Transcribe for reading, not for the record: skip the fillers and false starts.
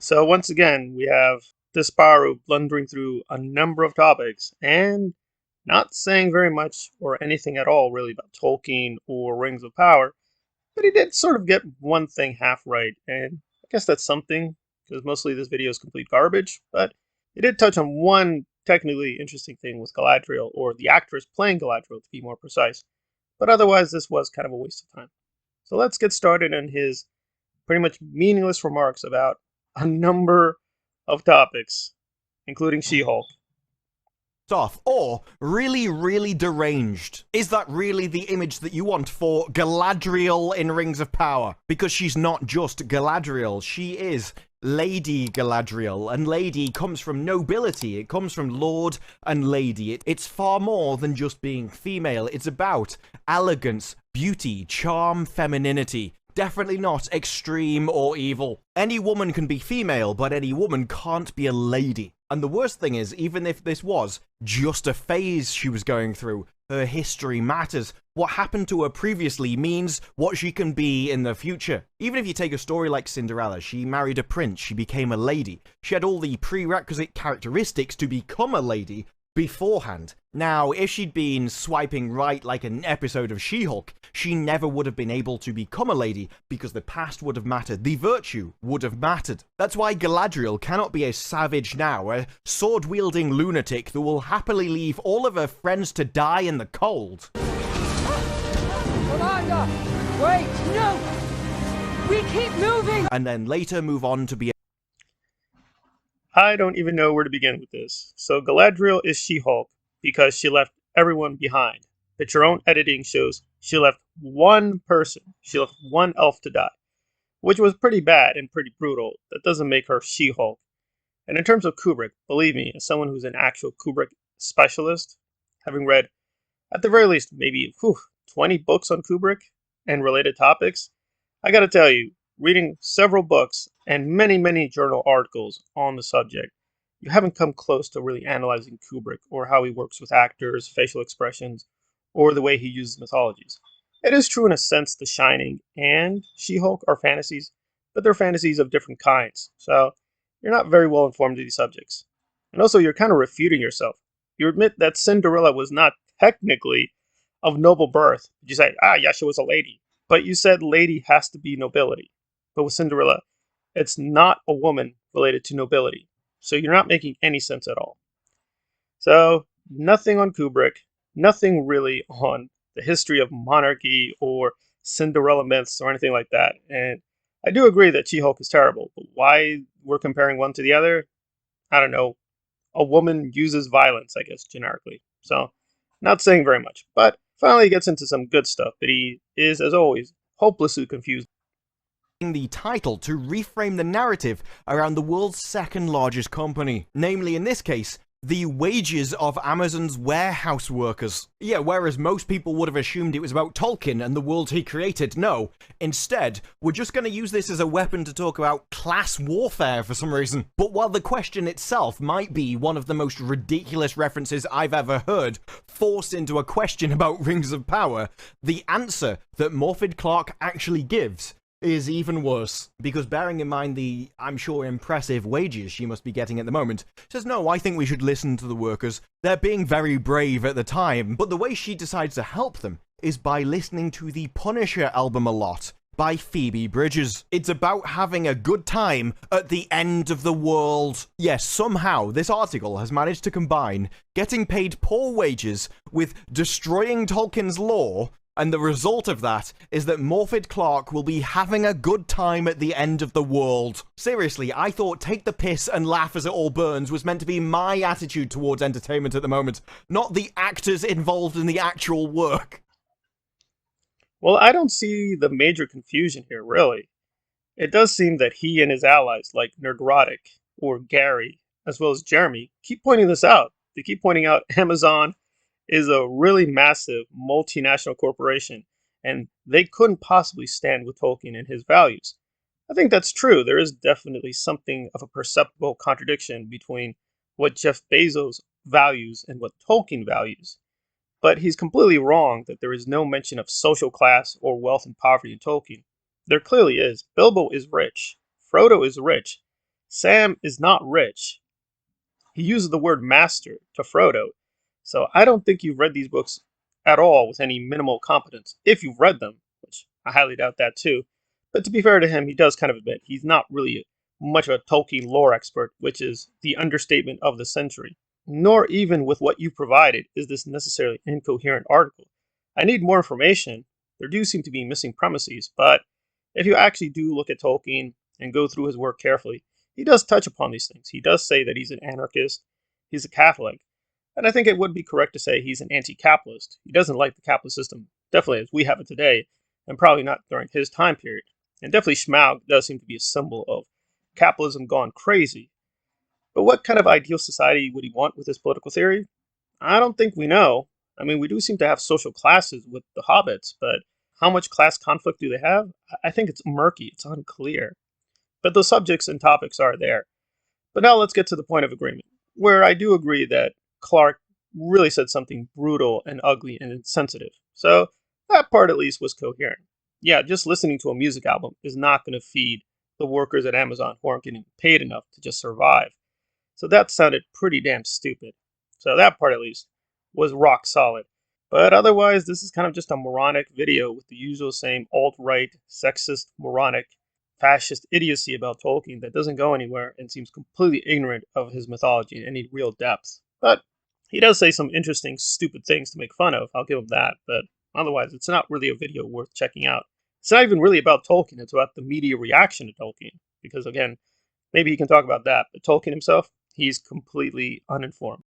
So once again, we have Disparru blundering through a number of topics and not saying very much or anything at all really about Tolkien or Rings of Power, but he did sort of get one thing half right, and I guess that's something, because mostly this video is complete garbage, but he did touch on one technically interesting thing with Galadriel, or the actress playing Galadriel to be more precise, but otherwise this was kind of a waste of time. So let's get started on his pretty much meaningless remarks about a number of topics, including She-Hulk. Off or really, really deranged. Is that really the image that you want for Galadriel in Rings of Power? Because she's not just Galadriel, she is Lady Galadriel, and lady comes from nobility, it comes from lord and lady. It's far more than just being female, it's about elegance, beauty, charm, femininity. Definitely not extreme or evil. Any woman can be female, but any woman can't be a lady. And the worst thing is, even if this was just a phase she was going through, her history matters. What happened to her previously means what she can be in the future. Even if you take a story like Cinderella, she married a prince, she became a lady. She had all the prerequisite characteristics to become a lady beforehand. Now, if she'd been swiping right like an episode of She-Hulk, she never would have been able to become a lady because the past would have mattered, the virtue would have mattered. That's why Galadriel cannot be a savage now, a sword-wielding lunatic that will happily leave all of her friends to die in the cold. Commander! Wait, no! We keep moving! And then later move on to be I don't even know where to begin with this. So Galadriel is She-Hulk because she left everyone behind. But your own editing shows she left one person. She left one elf to die, which was pretty bad and pretty brutal. That doesn't make her She-Hulk. And in terms of Kubrick, believe me, as someone who's an actual Kubrick specialist, having read at the very least maybe 20 books on Kubrick and related topics, I gotta tell you, reading several books and many, many journal articles on the subject, you haven't come close to really analyzing Kubrick or how he works with actors, facial expressions, or the way he uses mythologies. It is true in a sense The Shining and She-Hulk are fantasies, but they're fantasies of different kinds, so you're not very well informed of these subjects. And also, you're kind of refuting yourself. You admit that Cinderella was not technically of noble birth. You say, yeah, she was a lady. But you said lady has to be nobility. But with Cinderella, it's not a woman related to nobility. So you're not making any sense at all. So, nothing on Kubrick, nothing really on the history of monarchy or Cinderella myths or anything like that. And I do agree that She-Hulk is terrible, but why we're comparing one to the other, I don't know. A woman uses violence, I guess, generically. So, not saying very much. But finally, he gets into some good stuff, but he is, as always, hopelessly confused. the title to reframe the narrative around the world's second largest company, namely in this case, the wages of Amazon's warehouse workers. Yeah, whereas most people would have assumed it was about Tolkien and the world he created, no. Instead, we're just going to use this as a weapon to talk about class warfare for some reason. But while the question itself might be one of the most ridiculous references I've ever heard forced into a question about Rings of Power, the answer that Morfydd Clark actually gives is even worse, because bearing in mind the, I'm sure, impressive wages she must be getting at the moment, says no, I think we should listen to the workers. They're being very brave at the time, but the way she decides to help them is by listening to the Punisher album a lot, by Phoebe Bridgers. It's about having a good time at the end of the world. Yes, somehow this article has managed to combine getting paid poor wages with destroying Tolkien's lore, and the result of that is that Morfydd Clark will be having a good time at the end of the world. Seriously, I thought take the piss and laugh as it all burns was meant to be my attitude towards entertainment at the moment, not the actors involved in the actual work. Well, I don't see the major confusion here, really. It does seem that he and his allies, like Nerdrotic or Gary, as well as Jeremy, keep pointing this out. They keep pointing out Amazon is a really massive multinational corporation, and they couldn't possibly stand with Tolkien and his values. I think that's true. There is definitely something of a perceptible contradiction between what Jeff Bezos values and what Tolkien values. But he's completely wrong that there is no mention of social class or wealth and poverty in Tolkien. There clearly is. Bilbo is rich. Frodo is rich. Sam is not rich. He uses the word master to Frodo, so I don't think you've read these books at all with any minimal competence, if you've read them, which I highly doubt that too. But to be fair to him, he does kind of admit he's not really much of a Tolkien lore expert, which is the understatement of the century. Nor even with what you provided is this necessarily incoherent article. I need more information. There do seem to be missing premises, but if you actually do look at Tolkien and go through his work carefully, he does touch upon these things. He does say that he's an anarchist, he's a Catholic, and I think it would be correct to say he's an anti-capitalist. He doesn't like the capitalist system, definitely as we have it today, and probably not during his time period. And definitely Smaug does seem to be a symbol of capitalism gone crazy. But what kind of ideal society would he want with his political theory? I don't think we know. I mean, we do seem to have social classes with the Hobbits, but how much class conflict do they have? I think it's murky, it's unclear. But the subjects and topics are there. But now let's get to the point of agreement, where I do agree that Clark really said something brutal and ugly and insensitive. So that part at least was coherent. Yeah, just listening to a music album is not going to feed the workers at Amazon who aren't getting paid enough to just survive. So that sounded pretty damn stupid. So that part at least was rock solid. But otherwise, this is kind of just a moronic video with the usual same alt-right, sexist, moronic, fascist idiocy about Tolkien that doesn't go anywhere and seems completely ignorant of his mythology in any real depth. But he does say some interesting, stupid things to make fun of, I'll give him that, but otherwise, it's not really a video worth checking out. It's not even really about Tolkien, it's about the media reaction to Tolkien. Because again, maybe he can talk about that, but Tolkien himself, he's completely uninformed.